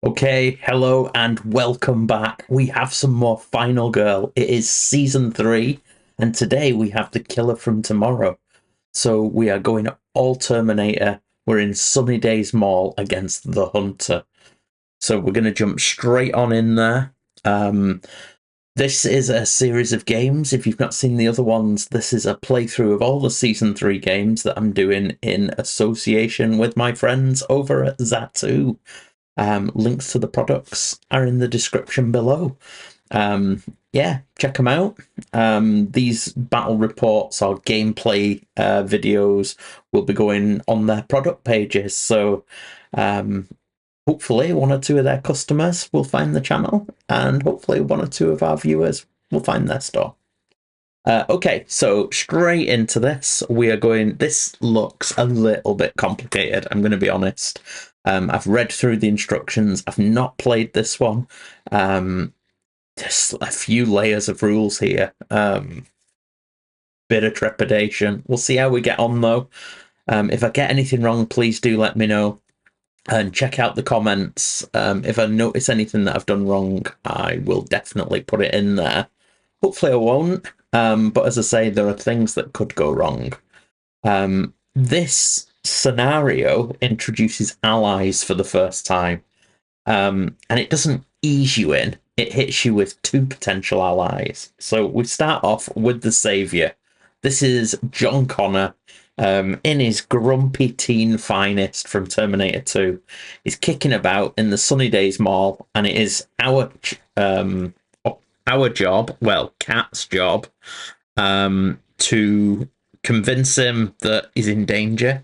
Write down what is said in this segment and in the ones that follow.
Okay, hello and welcome back. We have some more Final Girl. It is season 3, and today we have the killer from tomorrow. So we are going all Terminator. We're in Sunnydaze Mall against the Hunter. So we're going to jump straight on in there. Um, this is a series of games. If you've not seen the other ones, this is a playthrough of all the season 3 games that I'm doing in association with my friends over at Zatu. Links to the products are in the description below. Yeah, check them out. These battle reports or gameplay videos will be going on their product pages. So hopefully one or two of their customers will find the channel, and hopefully one or two of our viewers will find their store. Okay, so straight into this, we are going. This looks a little bit complicated, I'm going to be honest. I've read through the instructions, I've not played this one. Just a few layers of rules here. Bit of trepidation. We'll see how we get on though. If I get anything wrong, please do let me know. And check out the comments. If I notice anything that I've done wrong, I will definitely put it in there. Hopefully I won't. But as I say, there are things that could go wrong. This scenario introduces allies for the first time. And it doesn't ease you in. It hits you with 2 potential allies. So we start off with the Saviour. This is John Connor, in his grumpy teen finest from Terminator 2. He's kicking about in the Sunnydaze Mall, and it is our job, well, Cat's job, to convince him that he's in danger,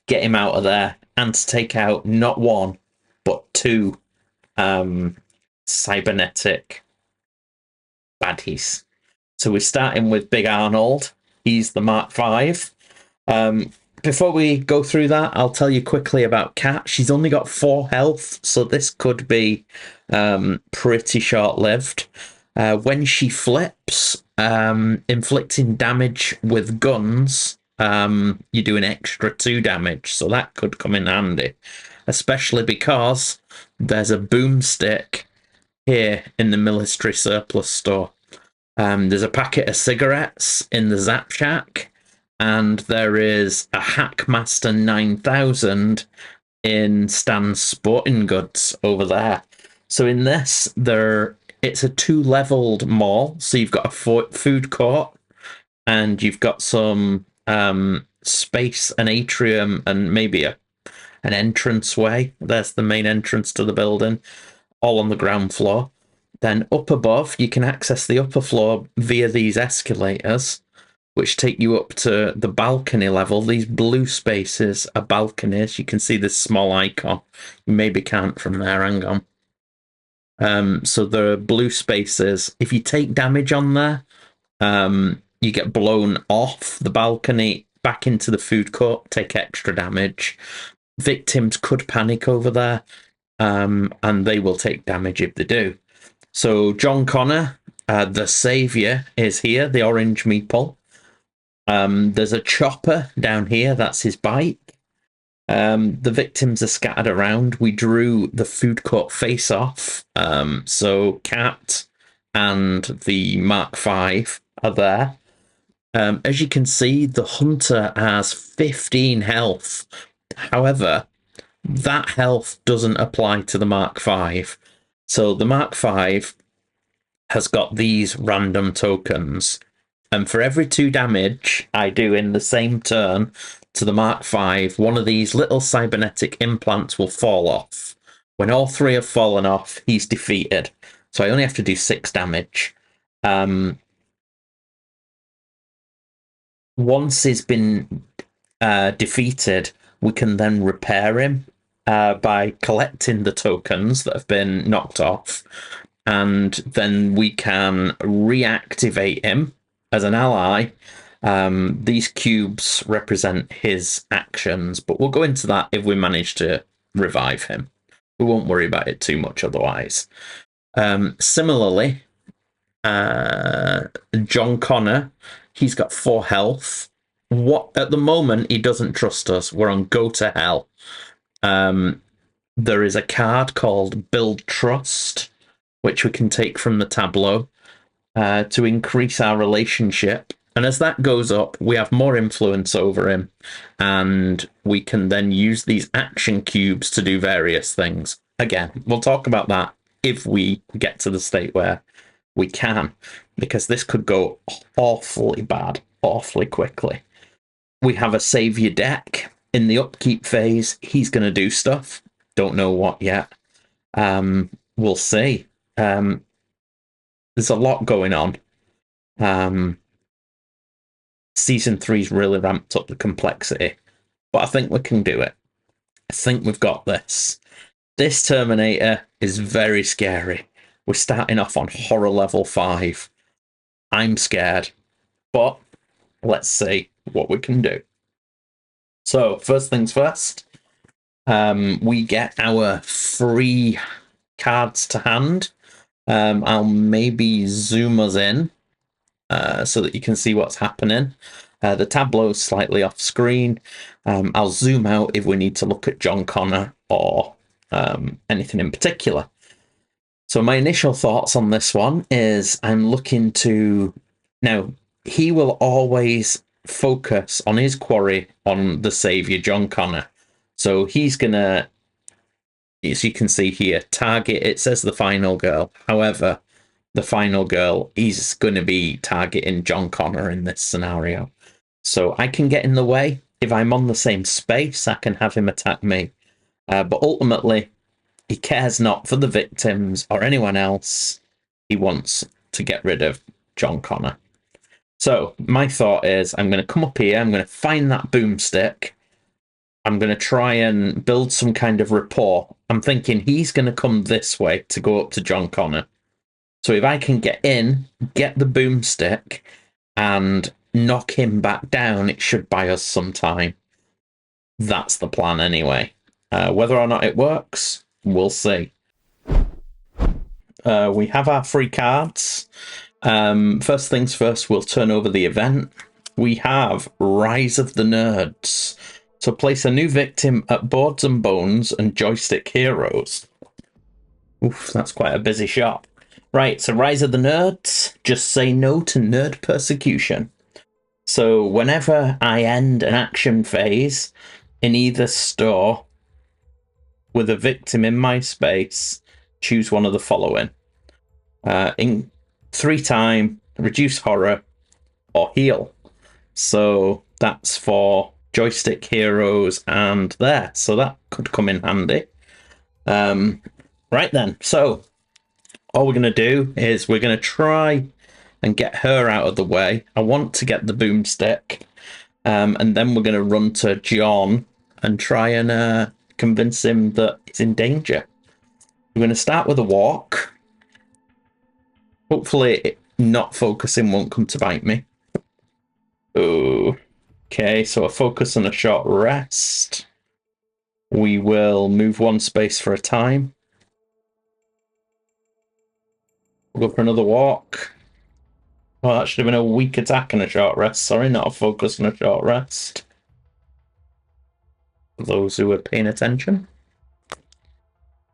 get him out of there, and to take out not one, but 2 cybernetic baddies. So we're starting with Big Arnold. He's the Mark V. Before we go through that, I'll tell you quickly about Cat. She's only got 4 health, so this could be pretty short-lived. When she flips, inflicting damage with guns, you do an extra 2 damage, so that could come in handy, especially because there's a boomstick here in the military surplus store. There's a packet of cigarettes in the Zap Shack, and there is a Hackmaster 9000 in Stan's Sporting Goods over there. So in this, it's a 2-leveled mall. So you've got a food court, and you've got some space, an atrium, and maybe an entranceway. There's the main entrance to the building, all on the ground floor. Then up above, you can access the upper floor via these escalators, which take you up to the balcony level. These blue spaces are balconies. You can see this small icon. You maybe can't from there. Hang on. So there are blue spaces. If you take damage on there, you get blown off the balcony back into the food court, take extra damage. Victims could panic over there, and they will take damage if they do. So John Connor, the Saviour, is here, the orange meeple. There's a chopper down here, that's his bike. The victims are scattered around. We drew the food court face off. So Cat and the Mark V are there. As you can see, the Hunter has 15 health. However, that health doesn't apply to the Mark V. So the Mark V has got these random tokens. And for every 2 damage I do in the same turn to the Mark V, one of these little cybernetic implants will fall off. When all 3 have fallen off, he's defeated. So I only have to do 6 damage. Once he's been defeated, we can then repair him by collecting the tokens that have been knocked off. And then we can reactivate him as an ally. These cubes represent his actions, but we'll go into that if we manage to revive him. We won't worry about it too much otherwise. Similarly, John Connor, he's got 4 health. At the moment, he doesn't trust us. We're on go to hell. there is a card called Build Trust, which we can take from the tableau to increase our relationship. And as that goes up, we have more influence over him, and we can then use these action cubes to do various things. Again, we'll talk about that if we get to the state where we can, because this could go awfully bad, awfully quickly. We have a savior deck. In the upkeep phase, he's going to do stuff. Don't know what yet. We'll see. There's a lot going on. Season 3's really ramped up the complexity, but I think we can do it. I think we've got this. This Terminator is very scary. We're starting off on horror level 5. I'm scared, but let's see what we can do. So, first things first, we get our free cards to hand. I'll maybe zoom us in so that you can see what's happening. The tableau's slightly off screen. I'll zoom out if we need to look at John Connor or anything in particular. So my initial thoughts on this one is I'm looking to... Now, he will always focus on his quarry on the saviour, John Connor. So he's going to, as you can see here, target, it says the final girl. However, the final girl, he's going to be targeting John Connor in this scenario. So I can get in the way. If I'm on the same space, I can have him attack me. But ultimately, he cares not for the victims or anyone else. He wants to get rid of John Connor. So my thought is I'm going to come up here. I'm going to find that boomstick. I'm going to try and build some kind of rapport. I'm thinking he's going to come this way to go up to John Connor. So if I can get in, get the boomstick, and knock him back down, it should buy us some time. That's the plan anyway. Whether or not it works, we'll see. We have our free cards. First things first, we'll turn over the event. We have Rise of the Nerds. So place a new victim at Boards and Bones and Joystick Heroes. Oof, that's quite a busy shop. Right, so Rise of the Nerds, just say no to nerd persecution. So whenever I end an action phase in either store with a victim in my space, choose one of the following. In 3 time, reduce horror, or heal. So that's for Joystick Heroes and there. So that could come in handy. Right then, so all we're going to do is we're going to try and get her out of the way. I want to get the boomstick. And then we're going to run to John and try and convince him that he's in danger. We're going to start with a walk. Hopefully not focusing won't come to bite me. Oh, okay, so a focus and a short rest. We will move 1 space for a time. We'll go for another walk. Oh, that should have been a weak attack and a short rest. Sorry, not a focus and a short rest. For those who are paying attention.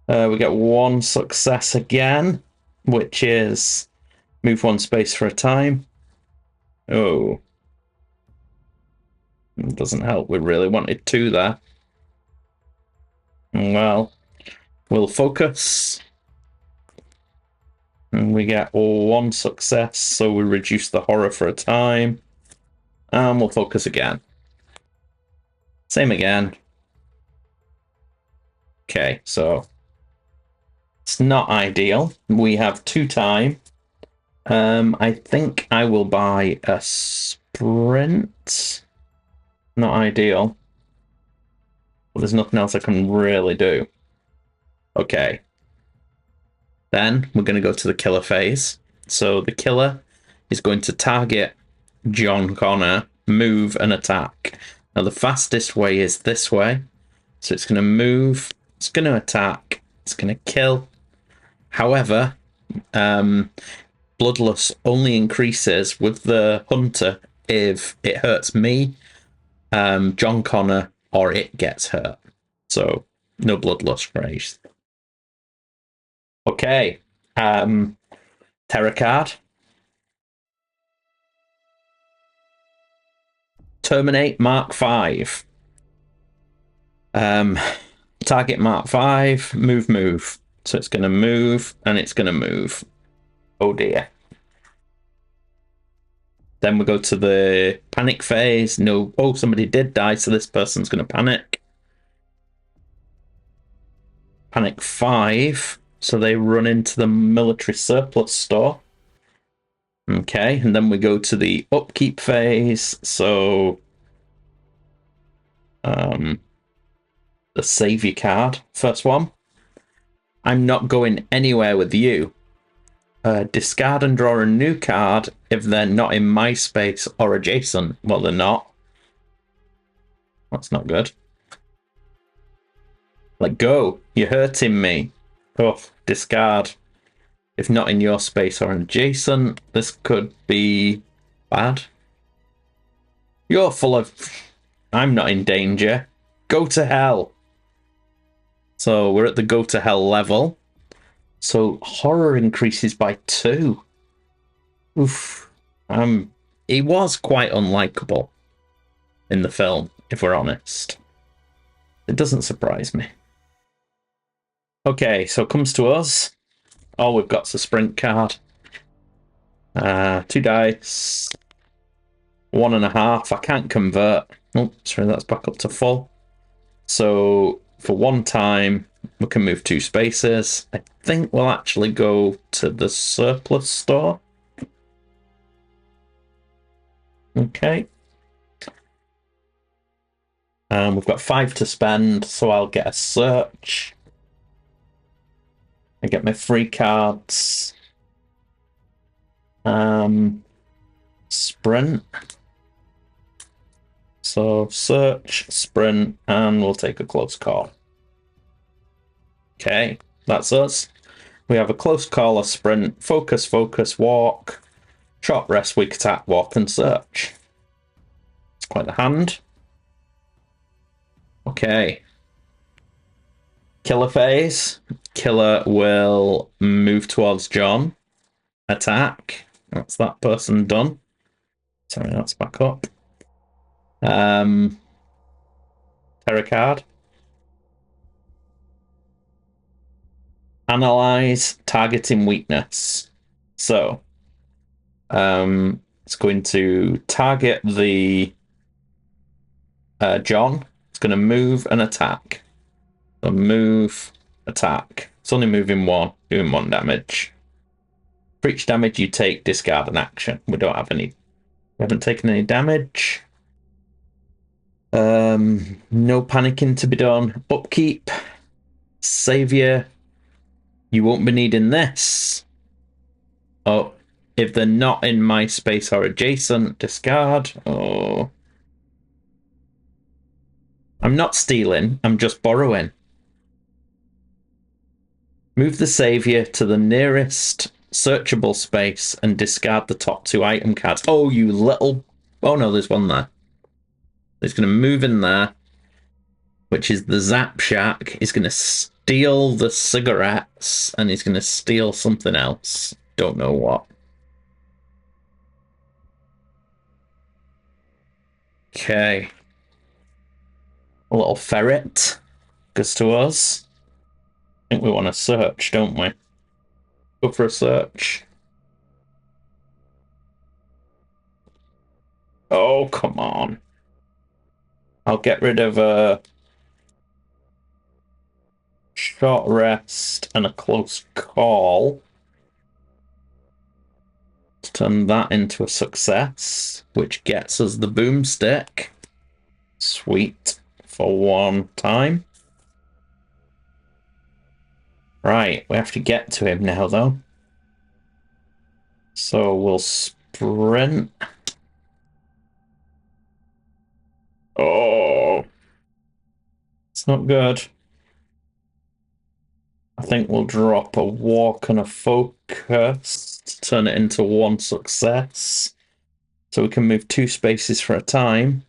We get 1 success again, which is move 1 space for a time. Oh. It doesn't help. We really wanted 2 there. Well, we'll focus. And we get 1 success, so we reduce the horror for a time. And we'll focus again. Same again. Okay, so it's not ideal. We have 2 time. I think I will buy a sprint. Not ideal. Well, there's nothing else I can really do. Okay. Then we're going to go to the killer phase. So the killer is going to target John Connor, move and attack. Now the fastest way is this way. So it's going to move, it's going to attack, it's going to kill. However, Bloodlust only increases with the hunter if it hurts me, John Connor, or it gets hurt. So No bloodlust raised. Okay. Terror card. Terminate Mark 5. Target Mark 5. Move. So it's going to move and it's going to move. Oh dear. Then we go to the panic phase. No, oh, somebody did die, so this person's going to panic. Panic 5. So they run into the military surplus store. Okay, and then we go to the upkeep phase. So the savior card, first one. I'm not going anywhere with you. Discard and draw a new card if they're not in my space or adjacent. Well, they're not. That's not good. Let go. You're hurting me. Oh, discard. If not in your space or adjacent, this could be bad. You're full of... I'm not in danger. Go to hell. So we're at the go to hell level. So horror increases by 2. Oof. He was quite unlikable in the film, if we're honest. It doesn't surprise me. Okay, so comes to us. All we've got's a sprint card. 2 dice. 1.5. I can't convert. Oh, sorry, that's back up to full. So for 1 time, we can move 2 spaces. I think we'll actually go to the surplus store. Okay. We've got 5 to spend, so I'll get a search. I get my free cards. Sprint. So search, sprint, and we'll take a close call. Okay, that's us. We have a close call, a sprint, focus, walk, short rest, weak attack, walk, and search. It's quite a hand. Okay. Killer phase. Killer will move towards John. Attack. That's that person done. Sorry, that's back up. Terror card. Analyze targeting weakness. So, it's going to target the John. It's going to move and attack. So move, attack. It's only moving 1, doing 1 damage. For each damage you take, discard an action. We don't have any. We haven't taken any damage. No panicking to be done. Upkeep. Savior. You won't be needing this. Oh, if they're not in my space or adjacent, discard. Oh. I'm not stealing, I'm just borrowing. Move the savior to the nearest searchable space and discard the top 2 item cards. Oh, you little... Oh no, there's one there. He's going to move in there, which is the Zap Shack. He's going to steal the cigarettes, and he's going to steal something else. Don't know what. Okay. A little ferret goes to us. I think we want to search, don't we? Go for a search. Oh, come on. I'll get rid of a short rest and a close call to turn that into a success, which gets us the boomstick. Sweet. For 1 time. Right, we have to get to him now, though. So we'll sprint. Oh, it's not good. I think we'll drop a walk and a focus to turn it into 1 success. So we can move 2 spaces for a time.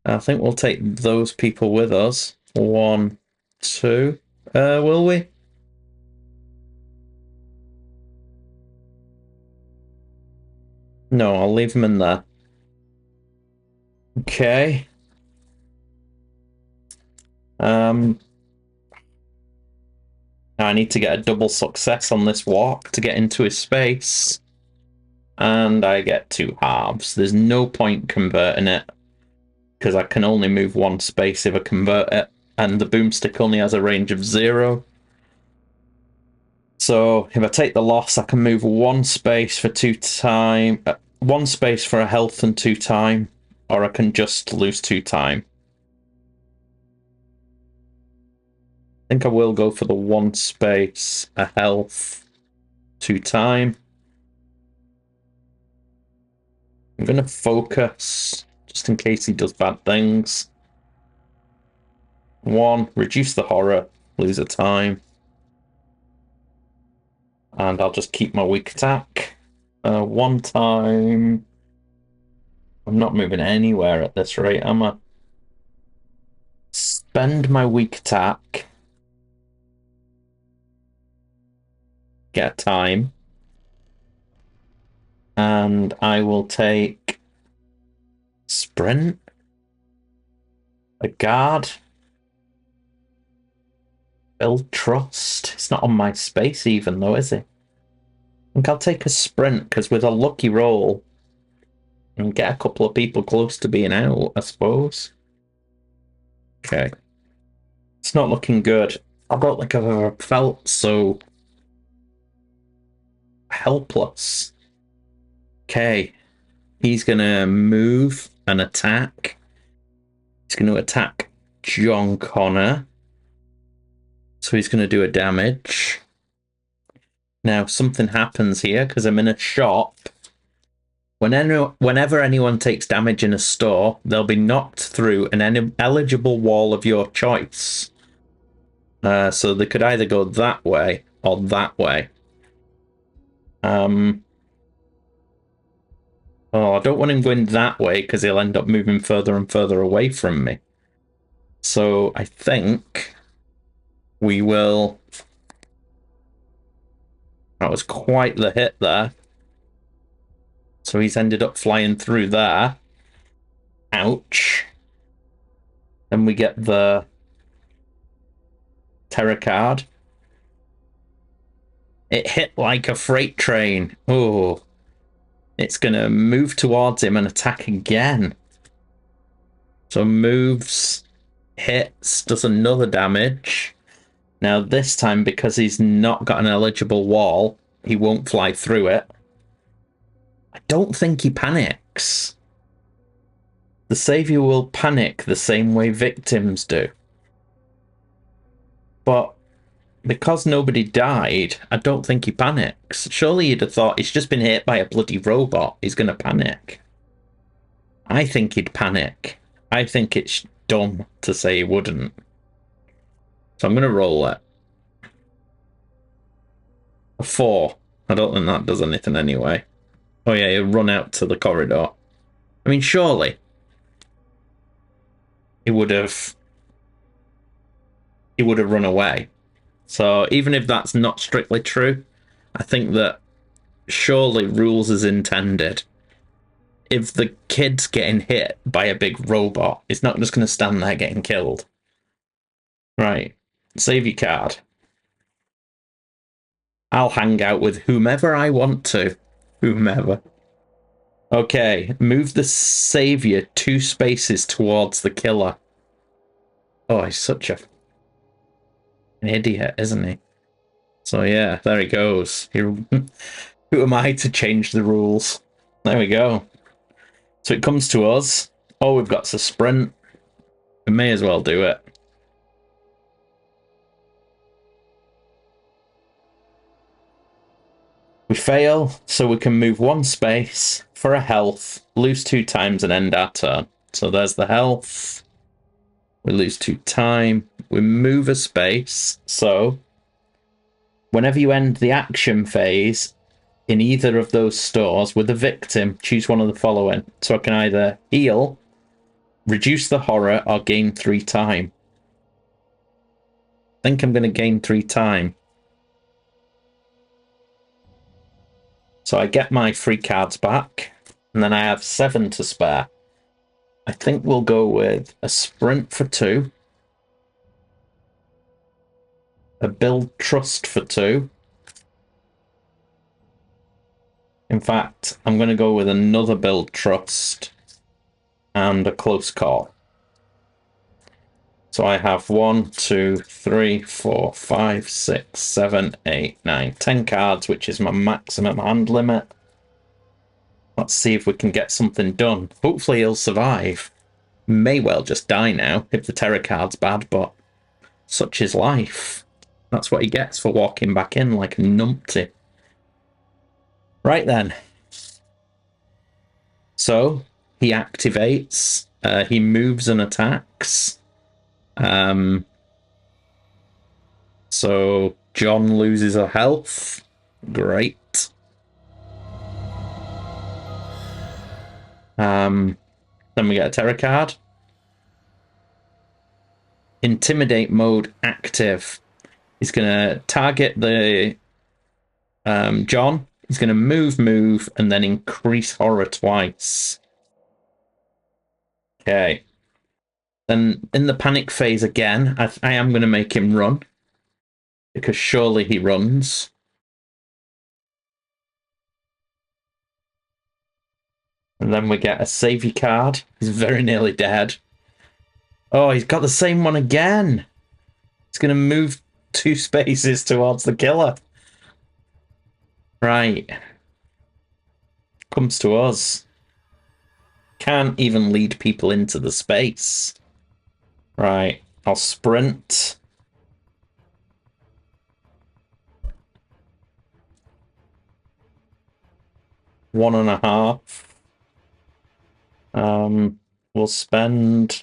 I think we'll take those people with us. 1, 2. Will we? No, I'll leave them in there. Okay. I need to get a double success on this walk to get into his space. And I get 2 halves. There's no point converting it, because I can only move 1 space if I convert it, and the boomstick only has a range of 0. So if I take the loss, I can move 1 space for 2 time, 1 space for a health and 2 time, or I can just lose 2 time. I think I will go for the 1 space, a health, 2 time. I'm going to focus, just in case he does bad things. 1, reduce the horror, lose a time. And I'll just keep my weak attack. 1 time. I'm not moving anywhere at this rate, am I? Spend my weak attack. Get a time. And I will take sprint. A guard. Build trust. It's not on my space even though, is it? I think I'll take a sprint, because with a lucky roll, and get a couple of people close to being out, I suppose. Okay. It's not looking good. I don't think I've ever felt so helpless. Okay. He's going to move and attack. He's going to attack John Connor. So he's going to do a damage. Now, something happens here, because I'm in a shop. Whenever anyone takes damage in a store, they'll be knocked through an eligible wall of your choice. So they could either go that way or that way. Oh, I don't want him going that way, because he'll end up moving further and further away from me. So I think we will... That was quite the hit there. So he's ended up flying through there. Ouch. Then we get the terror card. It hit like a freight train. Oh. It's going to move towards him and attack again. So moves, hits, does another damage. Now this time, because he's not got an eligible wall, he won't fly through it. I don't think he panics. The savior will panic the same way victims do. But because nobody died, I don't think he panics. Surely you'd have thought he's just been hit by a bloody robot. He's going to panic. I think he'd panic. I think it's dumb to say he wouldn't. So I'm going to roll it. A 4. I don't think that does anything anyway. Oh yeah, he'll run out to the corridor. I mean, surely he would have run away. So even if that's not strictly true, I think that surely rules as intended. If the kid's getting hit by a big robot, it's not just going to stand there getting killed. Right. Save your card. I'll hang out with whomever I want to. Whomever. Okay, move the savior 2 spaces towards the killer. Oh, he's such an idiot, isn't he? So yeah, there he goes. Who am I to change the rules? There we go. So it comes to us. Oh, we've got to sprint. We may as well do it. We fail, so we can move 1 space for a health, lose 2 times and end our turn. So there's the health. We lose 2 time. We move a space. So whenever you end the action phase in either of those stores with a victim, choose one of the following. So I can either heal, reduce the horror, or gain 3 time. think I'm going to gain 3 time. So I get my 3 cards back, and then I have 7 to spare. I think we'll go with a sprint for 2, a build trust for 2. In fact, I'm going to go with another build trust and a close call. So I have 1, 2, 3, 4, 5, 6, 7, 8, 9, 10 cards, which is my maximum hand limit. Let's see if we can get something done. Hopefully he'll survive. May well just die now if the terror card's bad, but such is life. That's what he gets for walking back in like a numpty. Right then. So he activates, he moves and attacks. So John loses a health. Great. Then we get a terror card. Intimidate mode active. He's going to target the John. He's going to move, and then increase horror twice. Okay. Then in the panic phase again, I am going to make him run. Because surely he runs. And then we get a savey card. He's very nearly dead. Oh, he's got the same one again. He's going to move 2 spaces towards the killer. Right. Comes to us. Can't even lead people into the space. Right. I'll sprint. One and a half. We'll spend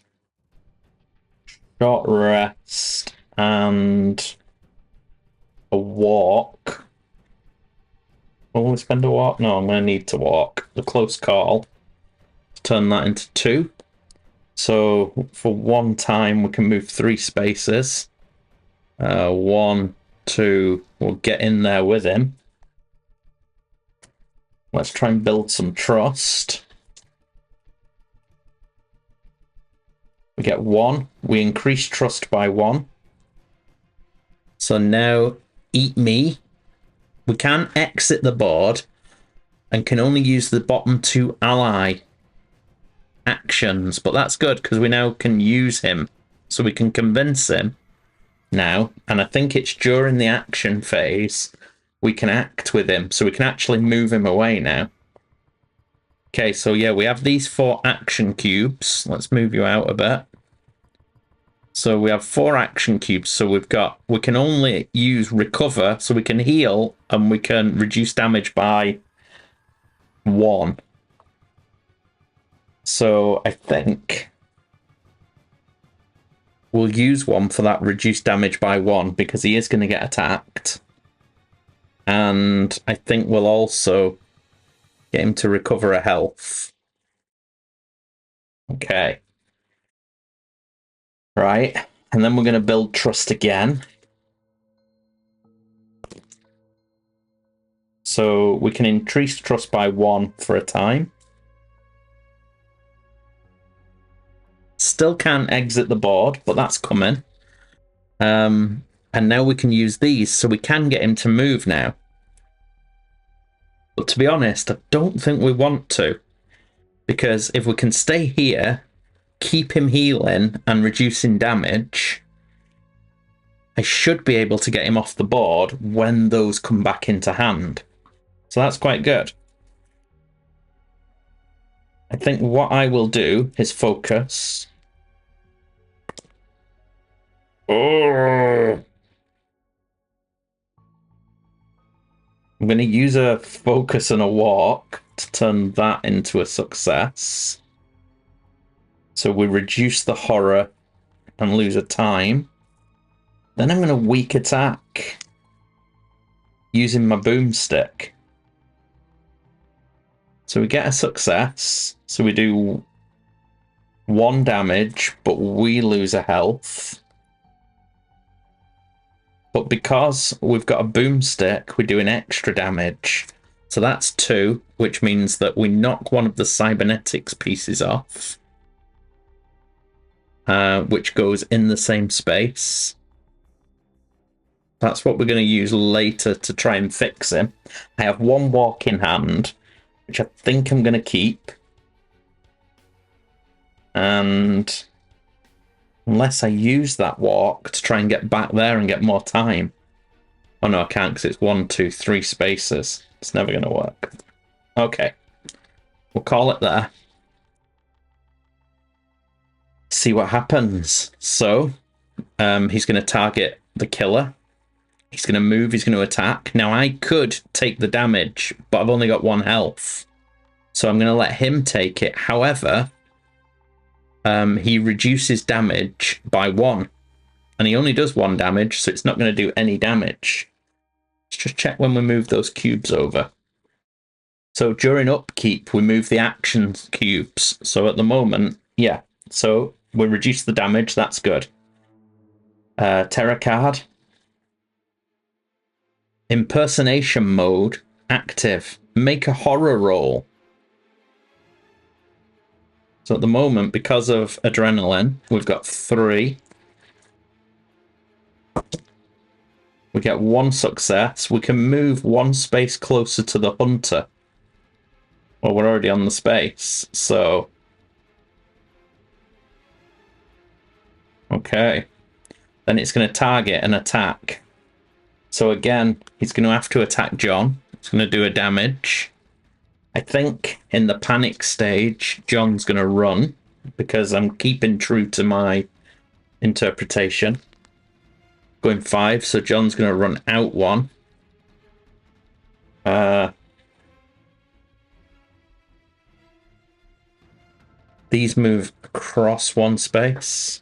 short rest and a walk. Will we spend a walk? No, I'm going to need to walk. The close call. Turn that into 2. So for 1 time, we can move 3 spaces. 1, 2. We'll get in there with him. Let's try and build some trust. We get 1. We increase trust by 1. So now, eat me. We can exit the board and can only use the bottom 2 ally actions. But that's good because we now can use him. So we can convince him now. And I think it's during the action phase we can act with him. So we can actually move him away now. Okay, so yeah, we have these 4 action cubes. Let's move you out a bit. So we have 4 action cubes. So we can only use recover, so we can heal and we can reduce damage by 1. So I think we'll use 1 for that reduced damage by 1 because he is going to get attacked. And I think we'll also get him to recover a health. Okay. Right. And then we're going to build trust again. So we can increase trust by 1 for a time. Still can't exit the board, but that's coming. And now we can use these, so we can get him to move now. But to be honest, I don't think we want to. Because if we can stay here, keep him healing and reducing damage, I should be able to get him off the board when those come back into hand. So that's quite good. I think what I will do is focus. Oh. I'm going to use a focus and a walk to turn that into a success. So we reduce the horror and lose a time. Then I'm going to weak attack using my boomstick. So we get a success. So we do 1 damage, but we lose a health. But because we've got a boomstick, we're doing extra damage. So that's 2, which means that we knock one of the cybernetics pieces off, which goes in the same space. That's what we're going to use later to try and fix him. I have 1 walk in hand, which I think I'm going to keep. And unless I use that walk to try and get back there and get more time. Oh no, I can't because it's 1, 2, 3 spaces. It's never going to work. Okay. We'll call it there. See what happens. So, he's going to target the killer. He's going to move, he's going to attack. Now, I could take the damage, but I've only got 1 health. So I'm going to let him take it. However, he reduces damage by 1. And he only does 1 damage, so it's not going to do any damage. Let's just check when we move those cubes over. So during upkeep, we move the action cubes. So at the moment, yeah. So we reduce the damage, that's good. Terror card. Impersonation mode active. Make a horror roll. So at the moment, because of adrenaline, we've got 3. We get 1 success. We can move 1 space closer to the hunter. Well, we're already on the space, so... Okay. Then it's going to target and attack. So again, he's going to have to attack John. It's going to do a damage. I think in the panic stage, John's going to run because I'm keeping true to my interpretation. Going 5, so John's going to run out 1. These move across 1 space.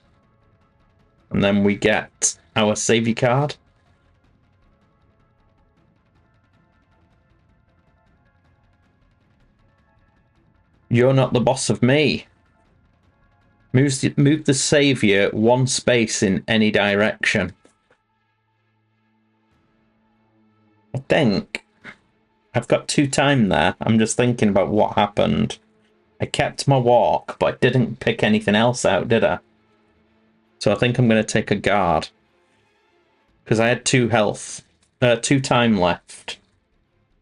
And then we get our savior card. You're not the boss of me. Move the savior 1 space in any direction. I think I've got 2 time there. I'm just thinking about what happened. I kept my walk, but I didn't pick anything else out, did I? So I think I'm going to take a guard. Because I had 2 health. 2 time left.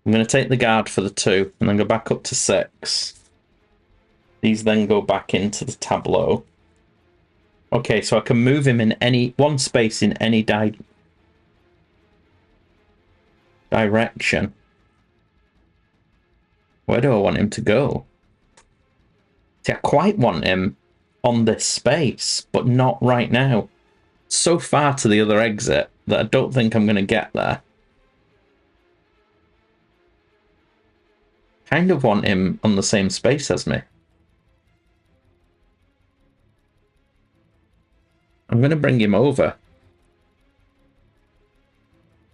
I'm going to take the guard for the 2, and then go back up to 6. These then go back into the tableau. Okay, so I can move him in any 1 space in any direction. Where do I want him to go? See, I quite want him on this space, but not right now. So far to the other exit that I don't think I'm going to get there. Kind of want him on the same space as me. I'm going to bring him over.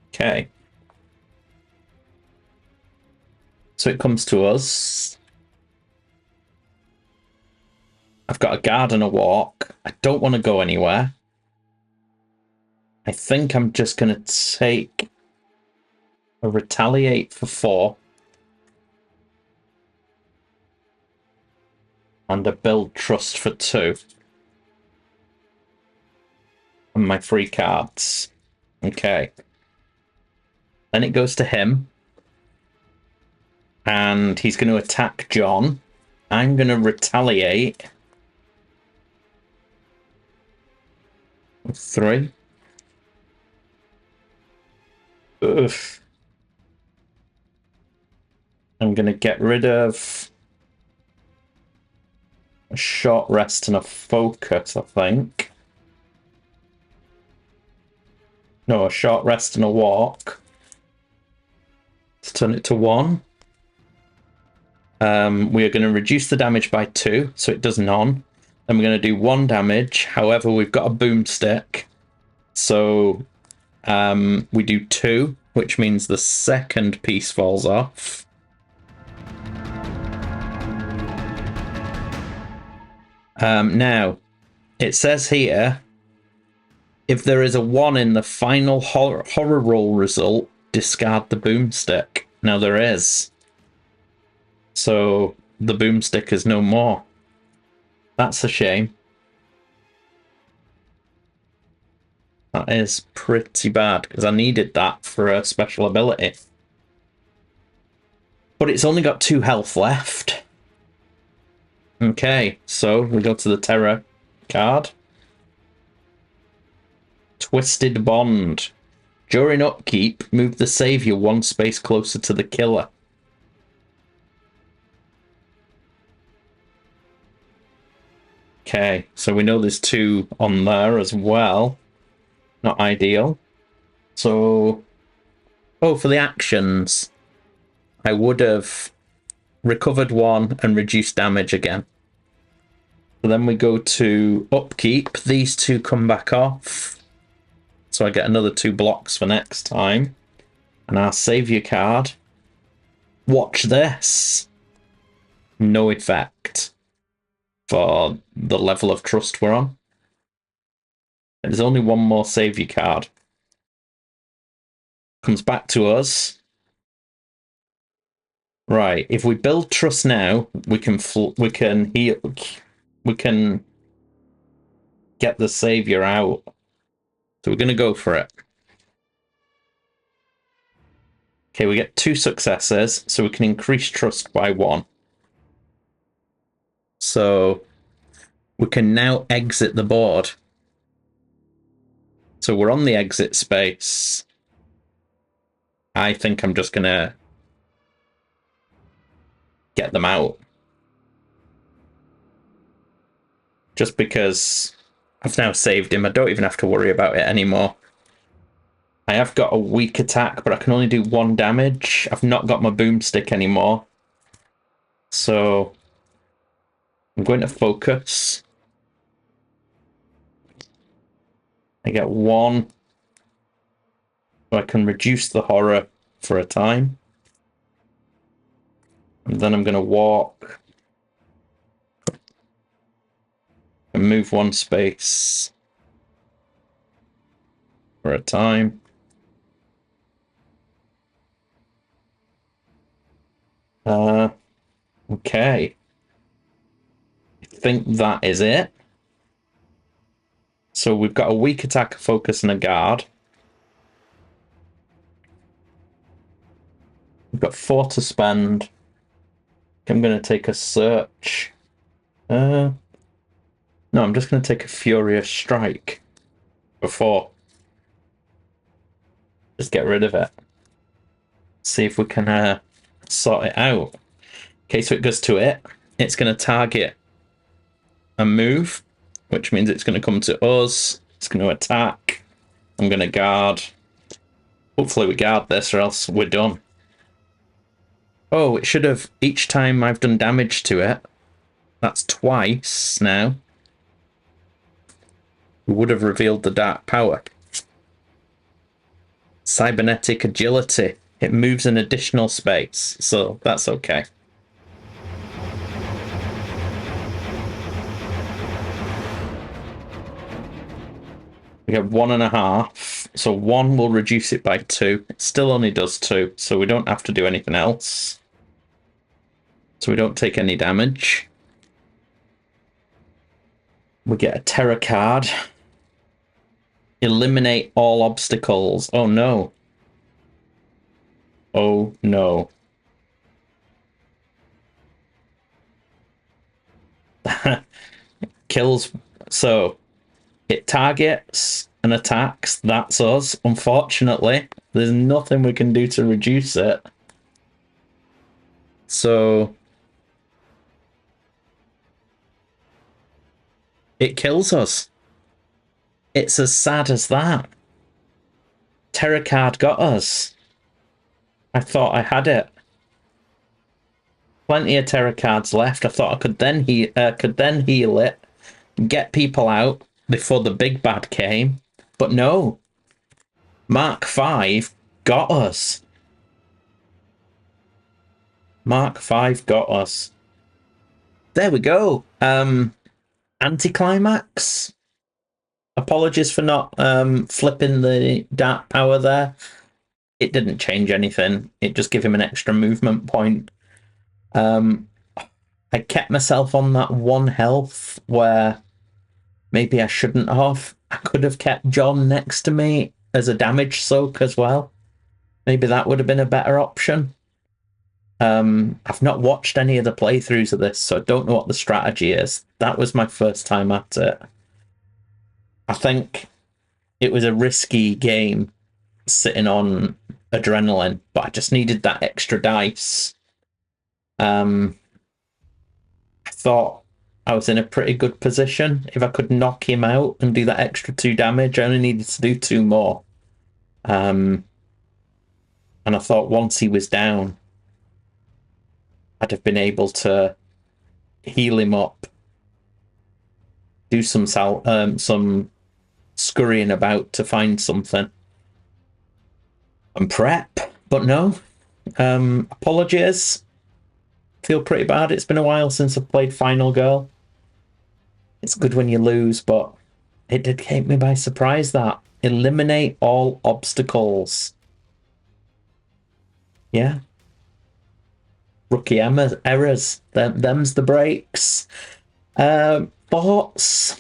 Okay. So it comes to us. I've got a guard and a walk. I don't want to go anywhere. I think I'm just going to take a retaliate for 4. And a build trust for 2. And my 3 cards. Okay. Then it goes to him. And he's going to attack John. I'm going to retaliate. 3. Oof. I'm going to get rid of a short rest and a focus, I think. No, a short rest and a walk. Let's turn it to 1. We are going to reduce the damage by 2, so it does none. Then we're going to do 1 damage. However, we've got a boomstick. So we do 2, which means the second piece falls off. Now, it says here, If there is a 1 in the final horror roll result, discard the boomstick. Now there is. So the boomstick is no more. That's a shame. That is pretty bad, because I needed that for a special ability. But it's only got 2 health left. Okay, so we go to the terror card. Twisted Bond. During upkeep, move the savior 1 space closer to the killer. Okay, so we know there's 2 on there as well. Not ideal. So, oh, for the actions, I would have recovered 1 and reduced damage again. So then we go to upkeep. These 2 come back off. So I get another 2 blocks for next time. And our savior card. Watch this. No effect for the level of trust we're on. There's only 1 more savior card. Comes back to us. Right, if we build trust now, we can heal, we can get the savior out. So we're going to go for it. Okay, we get 2 successes, so we can increase trust by 1. So we can now exit the board. So we're on the exit space. I think I'm just going to get them out. Just because I've now saved him. I don't even have to worry about it anymore. I have got a weak attack, but I can only do 1 damage. I've not got my boomstick anymore. So I'm going to focus. I get 1. So I can reduce the horror for a time. And then I'm going to walk. And move 1 space for a time. Okay. I think that is it. So we've got a weak attack, a focus, and a guard. We've got 4 to spend. I'm going to take a search. No, I'm just going to take a furious strike before. Just get rid of it. See if we can sort it out. Okay, so it goes to it. It's going to target a move, which means it's going to come to us. It's going to attack. I'm going to guard. Hopefully we guard this or else we're done. Oh, it should have, each time I've done damage to it, that's twice now, we would have revealed the dark power. Cybernetic agility. It moves an additional space, so that's okay. We get 1.5, so 1 will reduce it by 2. It still only does 2, so we don't have to do anything else. So we don't take any damage. We get a terror card. Eliminate all obstacles. Oh no. Oh no. Kills. So it targets and attacks. That's us. Unfortunately, there's nothing we can do to reduce it. So it kills us. It's as sad as that. Terror card got us. I thought I had it. Plenty of terror cards left. I thought I could then heal it, get people out before the big bad came. But no. Mark 5 got us. Mark 5 got us. There we go. Anticlimax. apologies for not flipping the dart power there. It didn't change anything. It just gave him an extra movement point. I kept myself on that 1 health where maybe I shouldn't have. I could have kept John next to me as a damage soak as well. Maybe that would have been a better option. I've not watched any of the playthroughs of this, so I don't know what the strategy is. That was my first time at it. I think it was a risky game sitting on adrenaline, but I just needed that extra dice. I thought I was in a pretty good position. If I could knock him out and do that extra 2 damage, I only needed to do 2 more. And I thought once he was down, I'd have been able to heal him up, do some scurrying about to find something, and prep. But no, apologies. Feel pretty bad. It's been a while since I've played Final Girl. It's good when you lose, but it did take me by surprise. That eliminate all obstacles. Yeah. Rookie errors. Them's the breaks. Thoughts?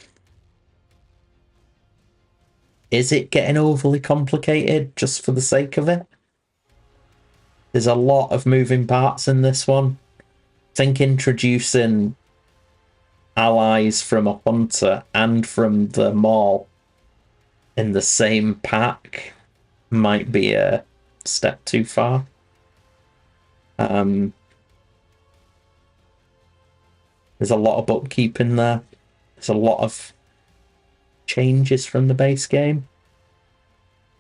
Is it getting overly complicated just for the sake of it? There's a lot of moving parts in this one. I think introducing allies from a hunter and from the mall in the same pack might be a step too far. There's a lot of bookkeeping there. There's a lot of changes from the base game.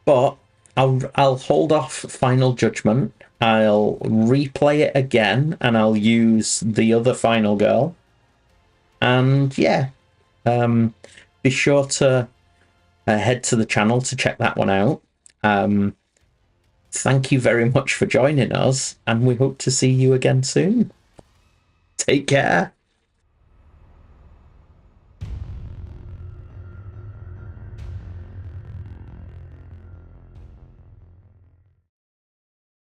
But I'll hold off final judgment. I'll replay it again and I'll use the other Final Girl. And yeah, be sure to head to the channel to check that one out. Thank you very much for joining us, and we hope to see you again soon. Take care.